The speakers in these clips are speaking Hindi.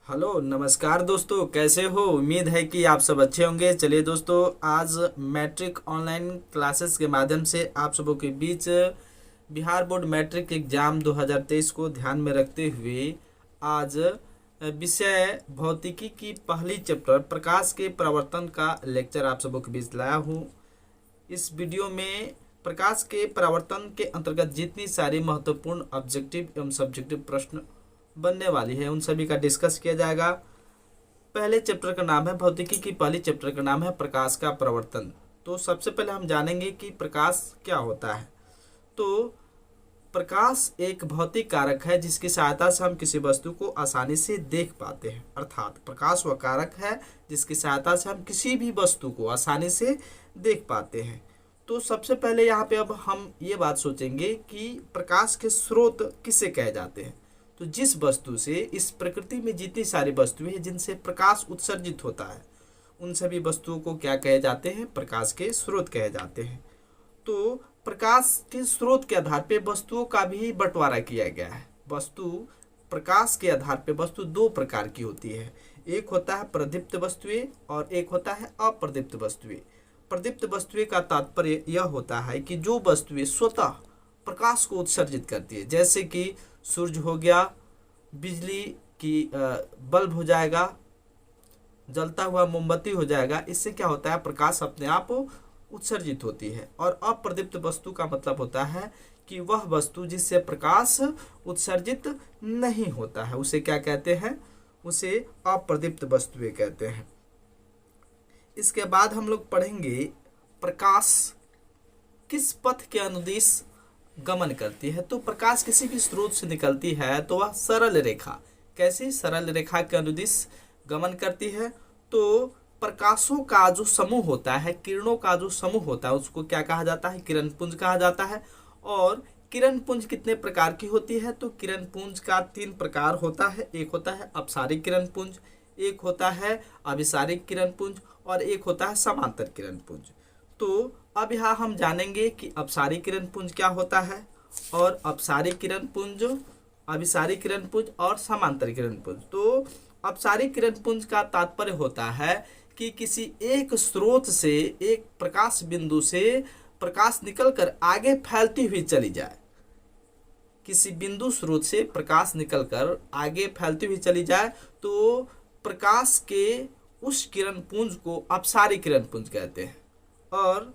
हेलो नमस्कार दोस्तों, कैसे हो। उम्मीद है कि आप सब अच्छे होंगे। चलिए दोस्तों, आज मैट्रिक ऑनलाइन क्लासेस के माध्यम से आप सबों के बीच बिहार बोर्ड मैट्रिक एग्जाम 2023 को ध्यान में रखते हुए आज विषय भौतिकी की पहली चैप्टर प्रकाश के परावर्तन का लेक्चर आप सबों के बीच लाया हूँ। इस वीडियो में प्रकाश के परावर्तन के अंतर्गत जितनी सारी महत्वपूर्ण ऑब्जेक्टिव एवं सब्जेक्टिव प्रश्न बनने वाली है उन सभी का डिस्कस किया जाएगा। पहले चैप्टर का नाम है भौतिकी की पहली चैप्टर का नाम है प्रकाश का परावर्तन। तो सबसे पहले हम जानेंगे कि प्रकाश क्या होता है। तो प्रकाश एक भौतिक कारक है जिसकी सहायता से हम किसी वस्तु को आसानी से देख पाते हैं। अर्थात प्रकाश वह कारक है जिसकी सहायता से हम किसी भी वस्तु को आसानी से देख पाते हैं। तो सबसे पहले यहाँ पे अब हम ये बात सोचेंगे कि प्रकाश के स्रोत किसे कहे जाते हैं। तो जिस वस्तु से इस प्रकृति में जितनी सारी वस्तुएं हैं जिनसे प्रकाश उत्सर्जित होता है उन सभी वस्तुओं को क्या कहे जाते हैं, प्रकाश के स्रोत कहे जाते हैं। तो प्रकाश के स्रोत के आधार पे वस्तुओं का भी बंटवारा किया गया है। वस्तु प्रकाश के आधार पे वस्तु दो प्रकार की होती है। एक होता है प्रदीप्त वस्तुएं और एक होता है अप्रदीप्त वस्तुएं। प्रदीप्त वस्तुएं का तात्पर्य यह होता है कि जो वस्तुएं स्वतः प्रकाश को उत्सर्जित करती है, जैसे कि सूरज हो गया, बिजली की बल्ब हो जाएगा, जलता हुआ मोमबत्ती हो जाएगा। इससे क्या होता है, प्रकाश अपने आप उत्सर्जित होती है। और अप्रदीप्त वस्तु का मतलब होता है कि वह वस्तु जिससे प्रकाश उत्सर्जित नहीं होता है उसे क्या कहते हैं, उसे अप्रदीप्त वस्तुएं कहते हैं। इसके बाद हम लोग पढ़ेंगे प्रकाश किस पथ के अनुदिश गमन करती है। तो प्रकाश किसी भी स्रोत से निकलती है तो वह सरल रेखा, कैसी सरल रेखा के अनुदिश गमन करती है। तो प्रकाशों का जो समूह होता है, किरणों का जो समूह होता है उसको क्या कहा जाता है, किरण पुंज कहा जाता है। और किरण पुंज कितने प्रकार की होती है, तो किरण पुंज का 3 प्रकार होता है। एक होता है अपसारिक किरण पुंज, एक होता है अभिसारिक किरण पुंज और एक होता है समांतर किरण पुंज। तो अब यहाँ हम जानेंगे कि अपसारी किरण पुंज क्या होता है और अपसारी किरण पुंज, अभिसारी किरण पुंज और समांतर किरण पुंज। तो अपसारी किरण पुंज का तात्पर्य होता है कि किसी एक स्रोत से, एक प्रकाश बिंदु से प्रकाश निकलकर आगे फैलती हुई चली जाए। किसी बिंदु स्रोत से प्रकाश निकलकर आगे फैलती हुई चली जाए तो प्रकाश के उस किरण पुंज को अपसारी किरण पुंज कहते हैं। और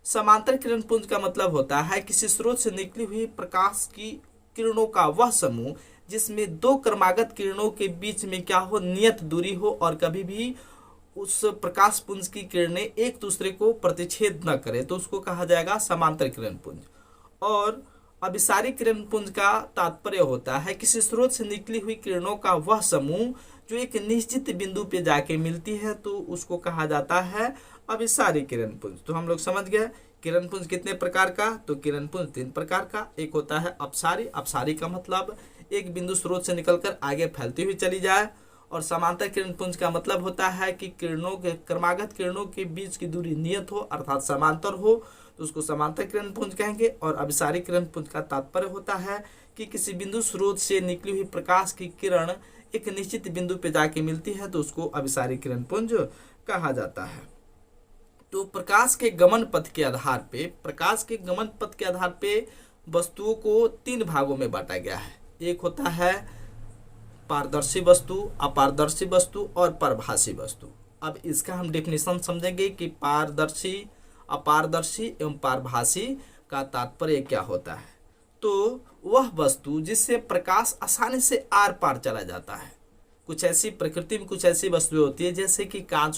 समांतर किरण पुंज का मतलब होता है किसी स्रोत से निकली हुई प्रकाश की किरणों का वह समूह जिसमें दो क्रमागत किरणों के बीच में क्या हो, नियत दूरी हो और कभी भी उस प्रकाश पुंज की किरणें एक दूसरे को प्रतिच्छेद न करे, तो उसको कहा जाएगा समांतर किरण पुंज। और अभिसारी किरण पुंज का तात्पर्य होता है किसी स्रोत से निकली हुई किरणों का वह समूह जो एक निश्चित बिंदु पे जाके मिलती है, तो उसको कहा जाता है अभिसारी किरण पुंज। तो हम लोग समझ गए किरण पुंज कितने प्रकार का, तो किरण पुंज 3 प्रकार का। एक होता है अपसारी, अपसारी का मतलब एक बिंदु स्रोत से निकलकर आगे फैलती हुई चली जाए। और समांतर किरण पुंज का मतलब होता है कि किरणों के क्रमागत किरणों के बीच की दूरी नियत हो अर्थात समांतर हो, तो उसको समांतर किरण पुंज कहेंगे। और अभिसारी किरण पुंज का तात्पर्य होता है कि किसी बिंदु स्रोत से निकली हुई प्रकाश की किरण एक निश्चित बिंदु पे जाके मिलती है तो उसको अभिसारी किरण पुंज कहा जाता है। तो प्रकाश के गमन पथ के आधार पे, प्रकाश के गमन पथ के आधार पे वस्तुओं को 3 भागों में बांटा गया है। एक होता है पारदर्शी वस्तु, अपारदर्शी वस्तु और परभासी वस्तु। अब इसका हम डेफिनेशन समझेंगे कि पारदर्शी, अपारदर्शी एवं पारभासी का तात्पर्य क्या होता है। तो वह वस्तु जिससे प्रकाश आसानी से आर पार चला जाता है। कुछ ऐसी प्रकृति में कुछ ऐसी वस्तुएं होती है जैसे कि कांच